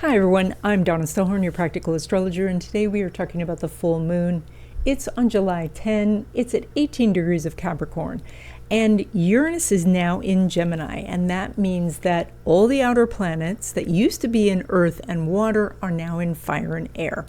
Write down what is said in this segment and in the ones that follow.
Hi everyone, I'm Donna Stellhorn, your practical astrologer, and today we are talking about the full moon. It's on July 10, it's at 18 degrees of Capricorn, and Uranus is now in Gemini, and that means that all the outer planets that used to be in earth and water are now in fire and air.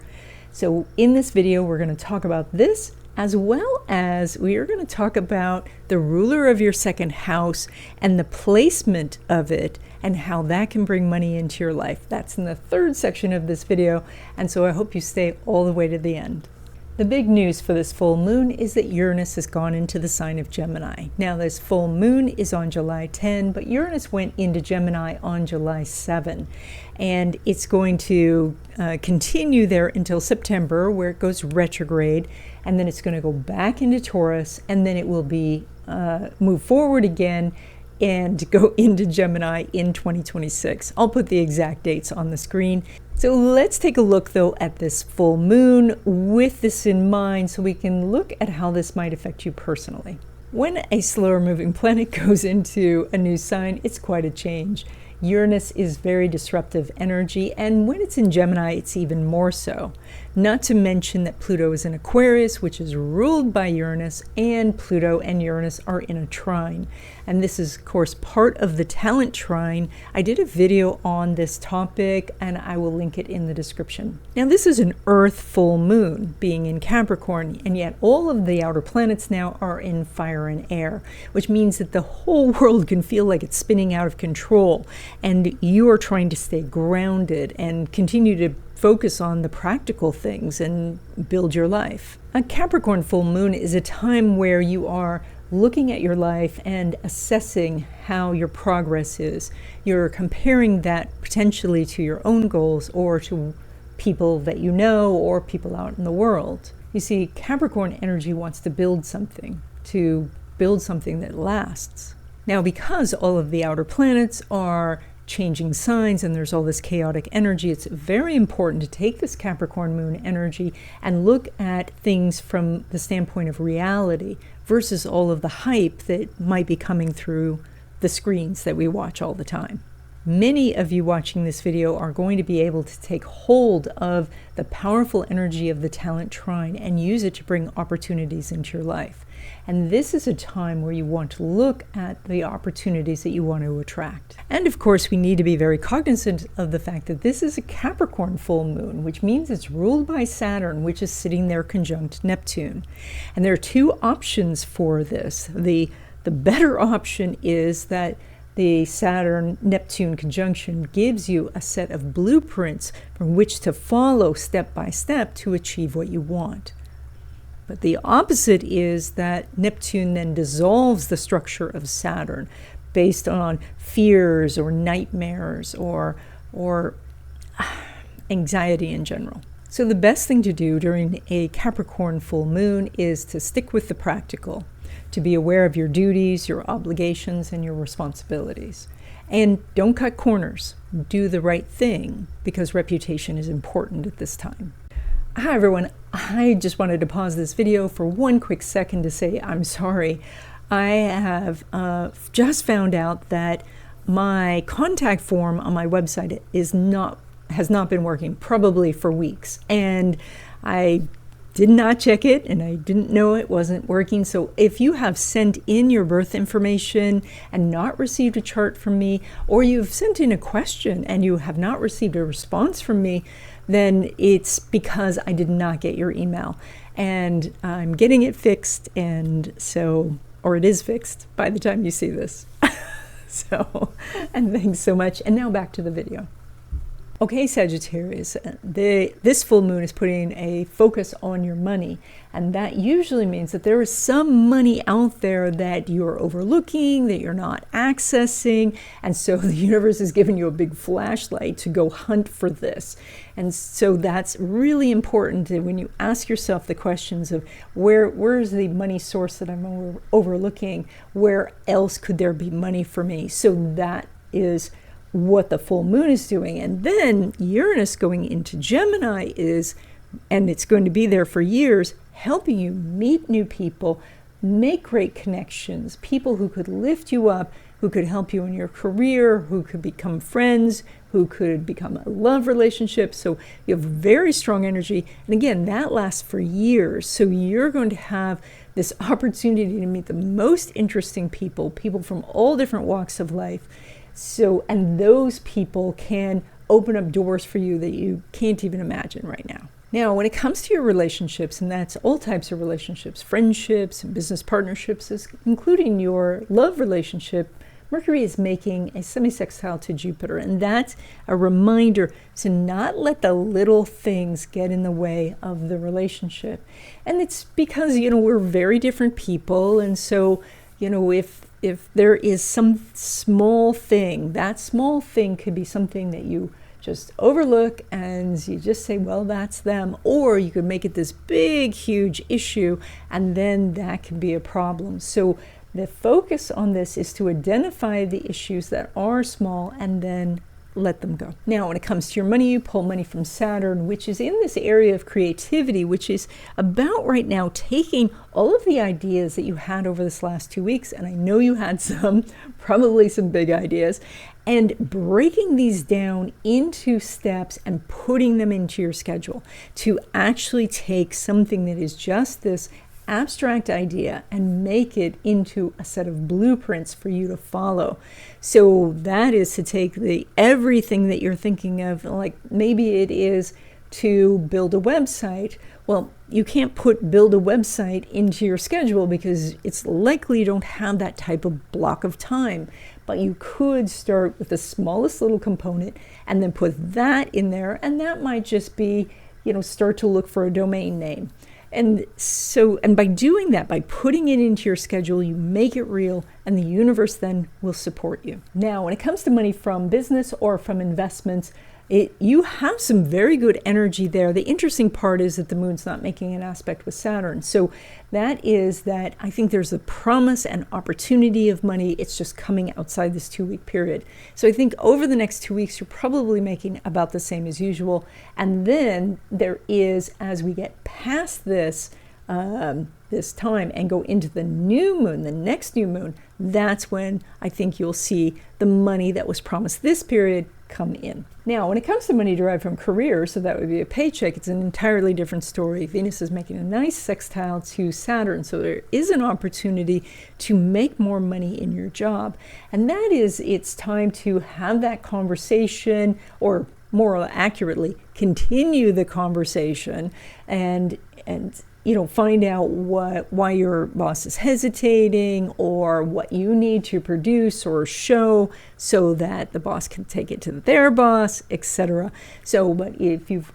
So in this video, we're going to talk about this, as well as we are going to talk about the ruler of your second house and the placement of it and how that can bring money into your life. That's in the third section of this video, and so I hope you stay all the way to the end. The big news for this full moon is that Uranus has gone into the sign of Gemini. Now this full moon is on July 10, but Uranus went into Gemini on July 7. And it's going to continue there until September, where it goes retrograde, and then it's going to go back into Taurus, and then it will be move forward again and go into Gemini in 2026. I'll put the exact dates on the screen. So let's take a look though at this full moon with this in mind so we can look at how this might affect you personally. When a slower moving planet goes into a new sign, it's quite a change. Uranus is very disruptive energy, and when it's in Gemini, it's even more so. Not to mention that Pluto is in Aquarius, which is ruled by Uranus, and Pluto and Uranus are in a trine. And this is, of course, part of the talent trine. I did a video on this topic, and I will link it in the description. Now, this is an Earth full moon, being in Capricorn, and yet all of the outer planets now are in fire and air, which means that the whole world can feel like it's spinning out of control. And you are trying to stay grounded and continue to focus on the practical things and build your life. A Capricorn full moon is a time where you are looking at your life and assessing how your progress is. You're comparing that potentially to your own goals or to people that you know or people out in the world. You see, Capricorn energy wants to build something that lasts. Now, because all of the outer planets are changing signs and there's all this chaotic energy, it's very important to take this Capricorn moon energy and look at things from the standpoint of reality versus all of the hype that might be coming through the screens that we watch all the time. Many of you watching this video are going to be able to take hold of the powerful energy of the talent trine and use it to bring opportunities into your life. And this is a time where you want to look at the opportunities that you want to attract. And of course, we need to be very cognizant of the fact that this is a Capricorn full moon, which means it's ruled by Saturn, which is sitting there conjunct Neptune. And there are two options for this. The better option is that the Saturn-Neptune conjunction gives you a set of blueprints from which to follow step by step to achieve what you want. But the opposite is that Neptune then dissolves the structure of Saturn based on fears or nightmares or anxiety in general. So the best thing to do during a Capricorn full moon is to stick with the practical, to be aware of your duties, your obligations, and your responsibilities. And don't cut corners. Do the right thing, because reputation is important at this time. Hi everyone, I just wanted to pause this video for one quick second to say I'm sorry. I have just found out that my contact form on my website has not been working, probably for weeks. And I did not check it, and I didn't know it wasn't working. So if you have sent in your birth information and not received a chart from me, or you've sent in a question and you have not received a response from me, then it's because I did not get your email. And I'm getting it fixed, and so, or it is fixed by the time you see this. So, and thanks so much. And now back to the video. Okay, Sagittarius, this full moon is putting a focus on your money, and that usually means that there is some money out there that you're overlooking, that you're not accessing, and so the universe has given you a big flashlight to go hunt for this. And so that's really important when you ask yourself the questions of where is the money source that I'm overlooking, where else could there be money for me? So that is what the full moon is doing. And then Uranus going into Gemini is, and it's going to be there for years, helping you meet new people, make great connections, people who could lift you up, who could help you in your career, who could become friends, who could become a love relationship. So you have very strong energy. And again, that lasts for years. So you're going to have this opportunity to meet the most interesting people, people from all different walks of life. And those people can open up doors for you that you can't even imagine right now. Now, when it comes to your relationships, and that's all types of relationships, friendships, business partnerships, including your love relationship, Mercury is making a semi-sextile to Jupiter, and that's a reminder to not let the little things get in the way of the relationship. And it's because, we're very different people, and so, if there is some small thing, that small thing could be something that you just overlook and you just say, well, that's them. Or you could make it this big, huge issue, and then that can be a problem. So the focus on this is to identify the issues that are small and then let them go. Now, when it comes to your money, you pull money from Saturn, which is in this area of creativity, which is about right now taking all of the ideas that you had over this last 2 weeks, and I know you had some, probably some big ideas, and breaking these down into steps and putting them into your schedule to actually take something that is just this abstract idea and make it into a set of blueprints for you to follow. So that is to take everything that you're thinking of, like maybe it is to build a website. Well, you can't build a website into your schedule because it's likely you don't have that type of block of time. But you could start with the smallest little component and then put that in there, and that might just be, start to look for a domain name. And by doing that, by putting it into your schedule, you make it real, and the universe then will support you. Now, when it comes to money from business or from investments, you have some very good energy there. The interesting part is that the moon's not making an aspect with Saturn. So that is that I think there's a promise and opportunity of money. It's just coming outside this 2-week period. So I think over the next 2 weeks, you're probably making about the same as usual. And then there is, as we get past this time and go into the new moon, the next new moon, that's when I think you'll see the money that was promised this period come in. Now, when it comes to money derived from career, so that would be a paycheck, it's an entirely different story. Venus is making a nice sextile to Saturn, so there is an opportunity to make more money in your job. And that is, it's time to have that conversation, or more accurately, continue the conversation and find out why your boss is hespitating, or what you need to produce or show so that the boss can take it to their boss, etc. So, but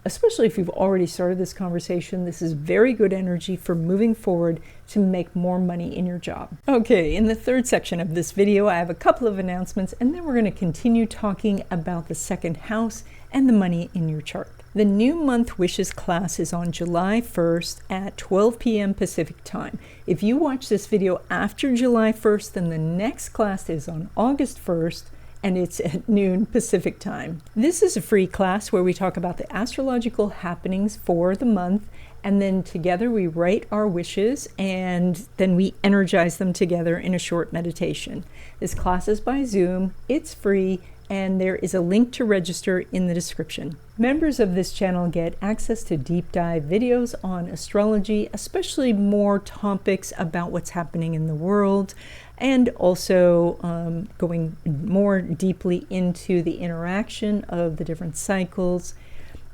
especially if you've already started this conversation, this is very good energy for moving forward to make more money in your job. Okay, in the third section of this video, I have a couple of announcements, and then we're going to continue talking about the second house and the money in your chart. The New Month Wishes class is on July 1st at 12 p.m. Pacific time. If you watch this video after July 1st, then the next class is on August 1st, and it's at noon Pacific time. This is a free class where we talk about the astrological happenings for the month, and then together we write our wishes, and then we energize them together in a short meditation. This class is by Zoom, it's free, and there is a link to register in the description. Members of this channel get access to deep dive videos on astrology, especially more topics about what's happening in the world, and also going more deeply into the interaction of the different cycles.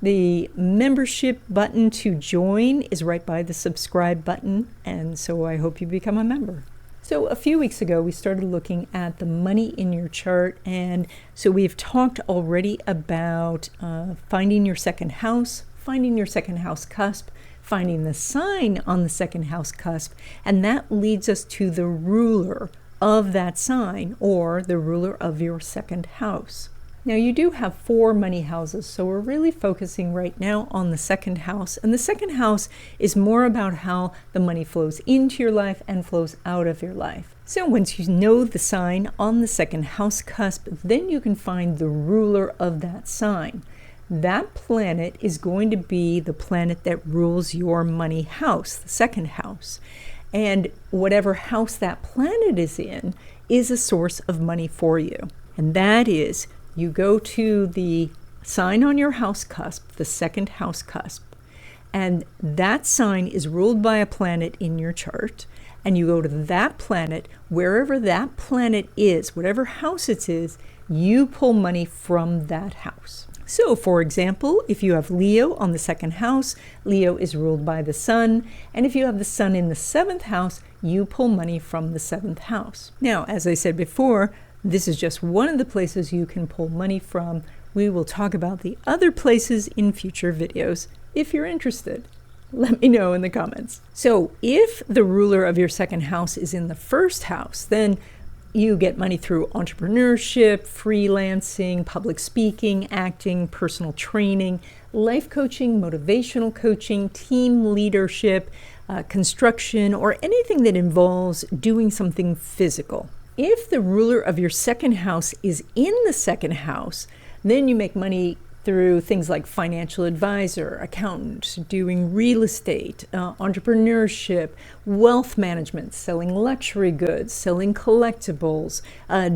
The membership button to join is right by the subscribe button, and so I hope you become a member. So a few weeks ago, we started looking at the money in your chart, and so we've talked already about finding your second house cusp, finding the sign on the second house cusp, and that leads us to the ruler of that sign, or the ruler of your second house. Now, you do have 4 money houses, so we're really focusing right now on the second house. And the second house is more about how the money flows into your life and flows out of your life. So once you know the sign on the second house cusp, then you can find the ruler of that sign. That planet is going to be the planet that rules your money house, the second house. And whatever house that planet is in is a source of money for you. And that is, you go to the sign on your house cusp, the second house cusp, and that sign is ruled by a planet in your chart, and you go to that planet, wherever that planet is, whatever house it is, you pull money from that house. So, for example, if you have Leo on the second house, Leo is ruled by the sun, and if you have the sun in the seventh house, you pull money from the seventh house. Now, as I said before, this is just one of the places you can pull money from. We will talk about the other places in future videos if you're interested. Let me know in the comments. So if the ruler of your second house is in the first house, then you get money through entrepreneurship, freelancing, public speaking, acting, personal training, life coaching, motivational coaching, team leadership, construction, or anything that involves doing something physical. If the ruler of your second house is in the second house, then you make money through things like financial advisor, accountant, doing real estate, entrepreneurship, wealth management, selling luxury goods, selling collectibles,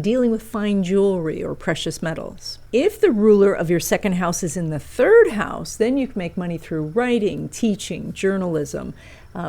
dealing with fine jewelry or precious metals. If the ruler of your second house is in the third house, then you can make money through writing, teaching, journalism,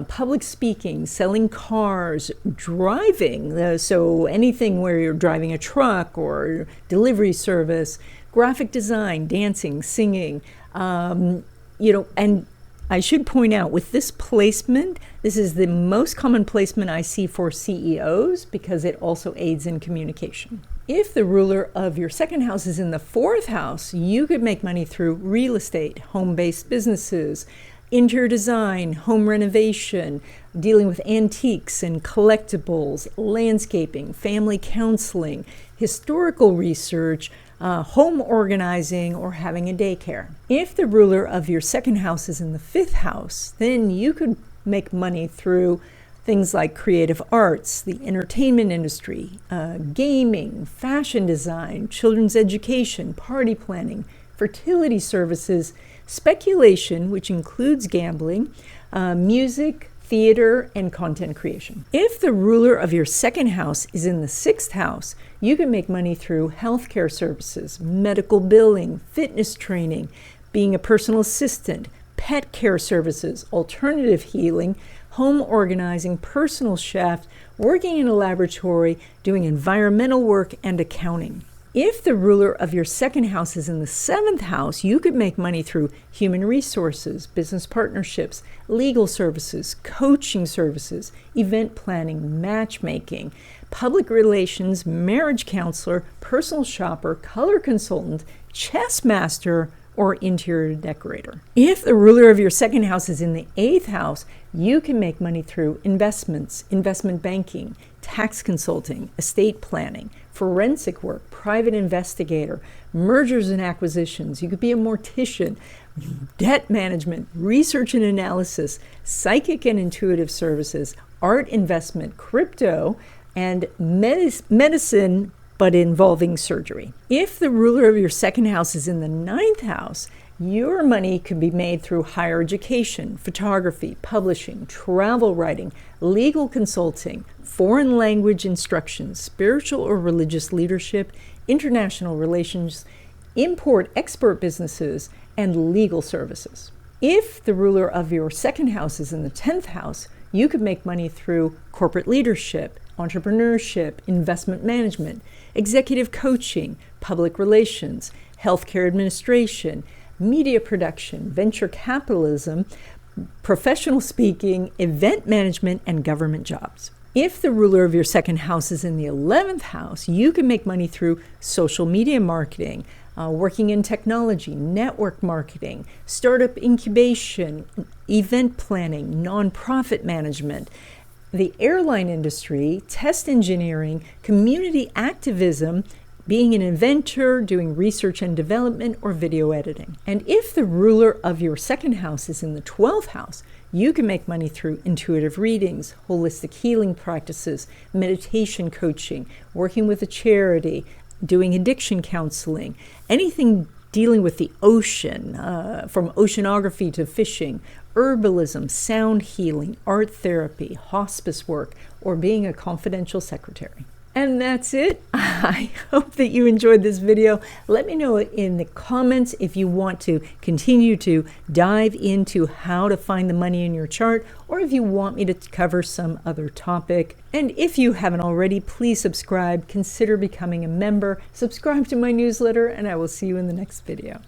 public speaking, selling cars, driving, so anything where you're driving a truck or delivery service, graphic design, dancing, singing, and I should point out with this placement, this is the most common placement I see for CEOs because it also aids in communication. If the ruler of your second house is in the fourth house, you could make money through real estate, home-based businesses, interior design, home renovation, dealing with antiques and collectibles, landscaping, family counseling, historical research, home organizing, or having a daycare. If the ruler of your second house is in the fifth house, then you could make money through things like creative arts, the entertainment industry, gaming, fashion design, children's education, party planning, fertility services, speculation, which includes gambling, music, theater, and content creation. If the ruler of your second house is in the sixth house, you can make money through healthcare services, medical billing, fitness training, being a personal assistant, pet care services, alternative healing, home organizing, personal chef, working in a laboratory, doing environmental work, and accounting. If the ruler of your second house is in the seventh house, you could make money through human resources, business partnerships, legal services, coaching services, event planning, matchmaking, public relations, marriage counselor, personal shopper, color consultant, chess master, or interior decorator. If the ruler of your second house is in the eighth house, you can make money through investments, investment banking, tax consulting, estate planning, forensic work, private investigator, mergers and acquisitions. You could be a mortician, debt management, research and analysis, psychic and intuitive services, art investment, crypto, and medicine, but involving surgery. If the ruler of your second house is in the ninth house, your money could be made through higher education, photography, publishing, travel writing, legal consulting, foreign language instruction, spiritual or religious leadership, international relations, import-export businesses, and legal services. If the ruler of your second house is in the 10th house, you could make money through corporate leadership, entrepreneurship, investment management, executive coaching, public relations, healthcare administration, media production, venture capitalism, professional speaking, event management, and government jobs. If the ruler of your second house is in the 11th house, you can make money through social media marketing, working in technology, network marketing, startup incubation, event planning, nonprofit management, the airline industry, test engineering, community activism, being an inventor, doing research and development, or video editing. And if the ruler of your second house is in the 12th house, you can make money through intuitive readings, holistic healing practices, meditation coaching, working with a charity, doing addiction counseling, anything dealing with the ocean, from oceanography to fishing, herbalism, sound healing, art therapy, hospice work, or being a confidential secretary. And that's it. I hope that you enjoyed this video. Let me know in the comments if you want to continue to dive into how to find the money in your chart, or if you want me to cover some other topic. And if you haven't already, please subscribe, consider becoming a member, subscribe to my newsletter, and I will see you in the next video.